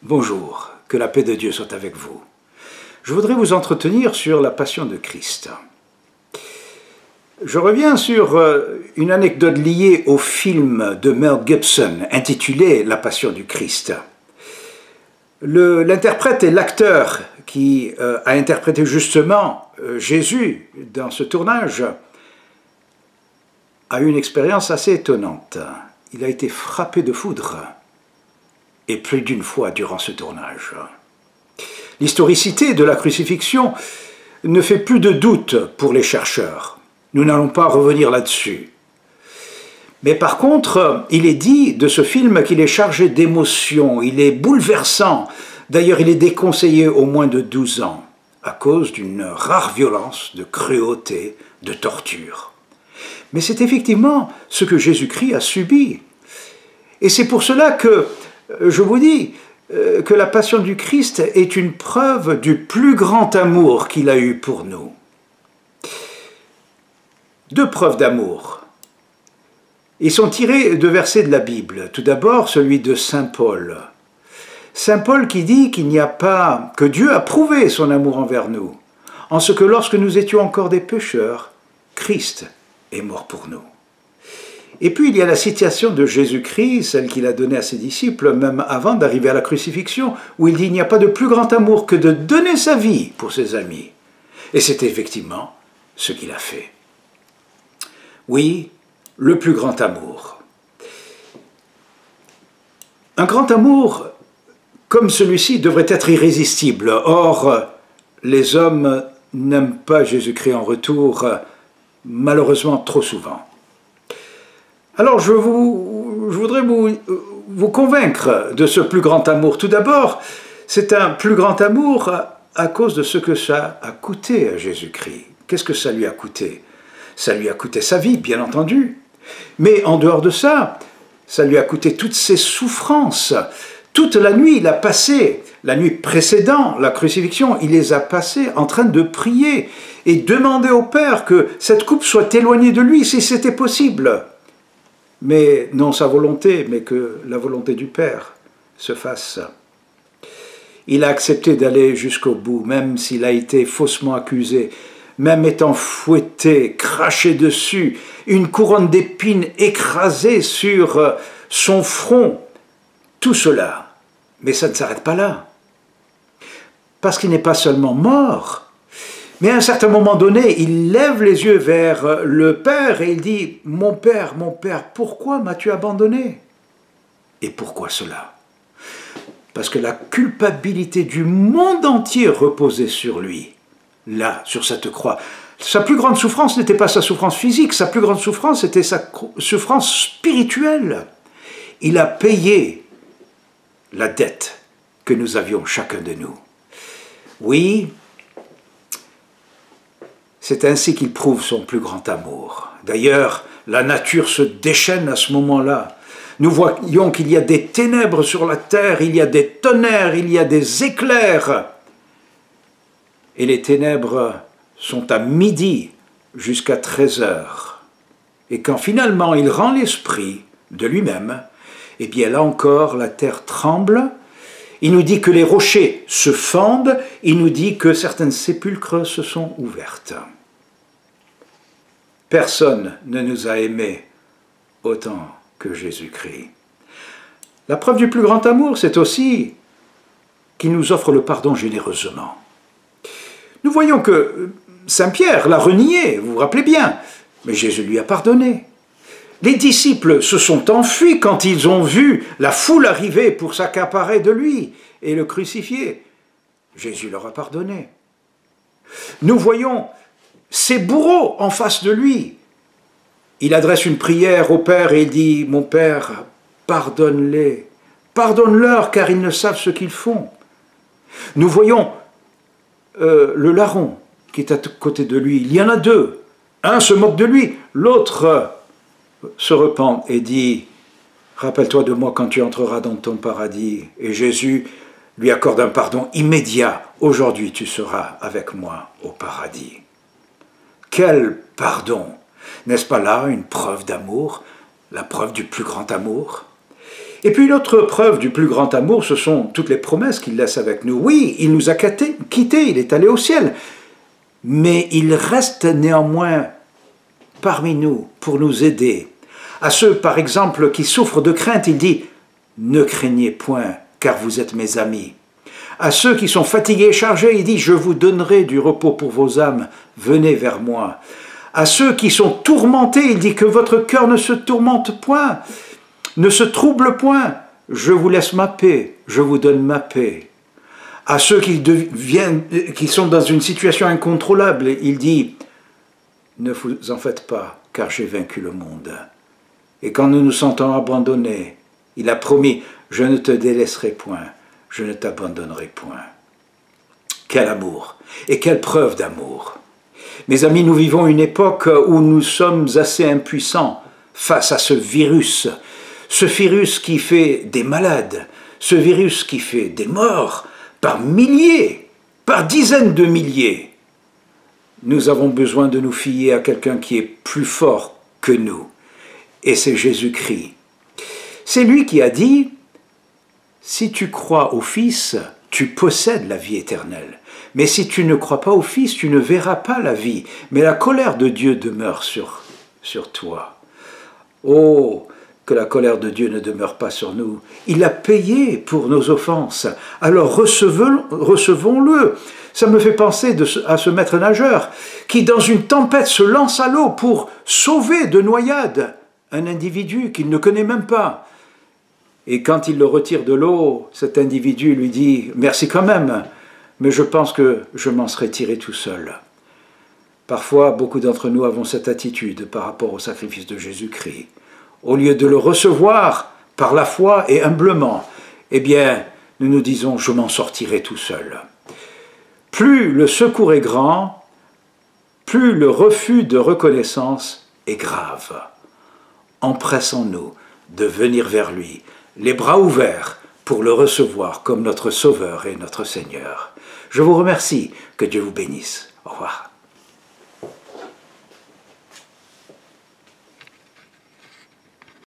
Bonjour, que la paix de Dieu soit avec vous. Je voudrais vous entretenir sur la passion de Christ. Je reviens sur une anecdote liée au film de Mel Gibson intitulé La passion du Christ. L'interprète et l'acteur qui a interprété justement Jésus dans ce tournage a eu une expérience assez étonnante. Il a été frappé de foudre, et plus d'une fois durant ce tournage. L'historicité de la crucifixion ne fait plus de doute pour les chercheurs. Nous n'allons pas revenir là-dessus. Mais par contre, il est dit de ce film qu'il est chargé d'émotions, il est bouleversant. D'ailleurs, il est déconseillé aux moins de 12 ans, à cause d'une rare violence, de cruauté, de torture. Mais c'est effectivement ce que Jésus-Christ a subi. Et c'est pour cela que je vous dis que la passion du Christ est une preuve du plus grand amour qu'il a eu pour nous. Deux preuves d'amour. Ils sont tirés de versets de la Bible. Tout d'abord, celui de Saint Paul. Saint Paul qui dit qu'il n'y a pas, que Dieu a prouvé son amour envers nous, en ce que lorsque nous étions encore des pécheurs, Christ est mort pour nous. Et puis il y a la citation de Jésus-Christ, celle qu'il a donnée à ses disciples, même avant d'arriver à la crucifixion, où il dit « Il n'y a pas de plus grand amour que de donner sa vie pour ses amis ». Et c'est effectivement ce qu'il a fait. Oui, le plus grand amour. Un grand amour comme celui-ci devrait être irrésistible. Or, les hommes n'aiment pas Jésus-Christ en retour, malheureusement trop souvent. Alors je voudrais vous convaincre de ce plus grand amour. Tout d'abord, c'est un plus grand amour à cause de ce que ça a coûté à Jésus-Christ. Qu'est-ce que ça lui a coûté? Ça lui a coûté sa vie, bien entendu. Mais en dehors de ça, ça lui a coûté toutes ses souffrances. Toute la nuit, il a passé, la nuit précédant la crucifixion, il les a passées en train de prier et demander au Père que cette coupe soit éloignée de lui si c'était possible. Mais non sa volonté, mais que la volonté du Père se fasse. Il a accepté d'aller jusqu'au bout, même s'il a été faussement accusé, même étant fouetté, craché dessus, une couronne d'épines écrasée sur son front. Tout cela, mais ça ne s'arrête pas là. Parce qu'il n'est pas seulement mort, mais à un certain moment donné, il lève les yeux vers le Père et il dit « Mon Père, pourquoi m'as-tu abandonné ?» Et pourquoi cela? Parce que la culpabilité du monde entier reposait sur lui, là, sur cette croix. Sa plus grande souffrance n'était pas sa souffrance physique, sa plus grande souffrance était sa souffrance spirituelle. Il a payé la dette que nous avions chacun de nous. Oui, c'est ainsi qu'il prouve son plus grand amour. D'ailleurs, la nature se déchaîne à ce moment-là. Nous voyons qu'il y a des ténèbres sur la terre, il y a des tonnerres, il y a des éclairs. Et les ténèbres sont à midi jusqu'à 13 heures. Et quand finalement il rend l'esprit de lui-même, eh bien là encore la terre tremble. Il nous dit que les rochers se fendent, il nous dit que certaines sépulcres se sont ouvertes. Personne ne nous a aimés autant que Jésus-Christ. La preuve du plus grand amour, c'est aussi qu'il nous offre le pardon généreusement. Nous voyons que Saint Pierre l'a renié, vous vous rappelez bien, mais Jésus lui a pardonné. Les disciples se sont enfuis quand ils ont vu la foule arriver pour s'accaparer de lui et le crucifier. Jésus leur a pardonné. Nous voyons ces bourreaux en face de lui. Il adresse une prière au Père et il dit « Mon Père, pardonne-les, pardonne-leur car ils ne savent ce qu'ils font. » Nous voyons le larron qui est à côté de lui. Il y en a deux. Un se moque de lui, l'autre se repent et dit « Rappelle-toi de moi quand tu entreras dans ton paradis. » Et Jésus lui accorde un pardon immédiat. « Aujourd'hui tu seras avec moi au paradis. » Quel pardon! N'est-ce pas là une preuve d'amour, la preuve du plus grand amour? Et puis l'autre preuve du plus grand amour, ce sont toutes les promesses qu'il laisse avec nous. Oui, il nous a quittés, il est allé au ciel, mais il reste néanmoins parmi nous pour nous aider. À ceux, par exemple, qui souffrent de crainte, il dit « Ne craignez point, car vous êtes mes amis ». À ceux qui sont fatigués et chargés, il dit « Je vous donnerai du repos pour vos âmes, venez vers moi ». À ceux qui sont tourmentés, il dit que votre cœur ne se tourmente point, ne se trouble point. Je vous laisse ma paix, je vous donne ma paix. À ceux qui sont dans une situation incontrôlable, il dit « Ne vous en faites pas, car j'ai vaincu le monde ». Et quand nous nous sentons abandonnés, il a promis « Je ne te délaisserai point, je ne t'abandonnerai point ». Quel amour et quelle preuve d'amour! Mes amis, nous vivons une époque où nous sommes assez impuissants face à ce virus qui fait des malades, ce virus qui fait des morts par milliers, par dizaines de milliers. Nous avons besoin de nous fier à quelqu'un qui est plus fort que nous, et c'est Jésus-Christ. C'est lui qui a dit « Si tu crois au Fils, tu possèdes la vie éternelle. Mais si tu ne crois pas au Fils, tu ne verras pas la vie. Mais la colère de Dieu demeure sur toi. » Oh, que la colère de Dieu ne demeure pas sur nous. Il a payé pour nos offenses. Alors recevons-le. Ça me fait penser à ce maître nageur qui, dans une tempête, se lance à l'eau pour sauver de noyade un individu qu'il ne connaît même pas. Et quand il le retire de l'eau, cet individu lui dit « Merci quand même, mais je pense que je m'en serais tiré tout seul. » Parfois, beaucoup d'entre nous avons cette attitude par rapport au sacrifice de Jésus-Christ. Au lieu de le recevoir par la foi et humblement, eh bien, nous nous disons « Je m'en sortirai tout seul. » Plus le secours est grand, plus le refus de reconnaissance est grave. Empressons-nous de venir vers lui, les bras ouverts pour le recevoir comme notre Sauveur et notre Seigneur. Je vous remercie, que Dieu vous bénisse. Au revoir.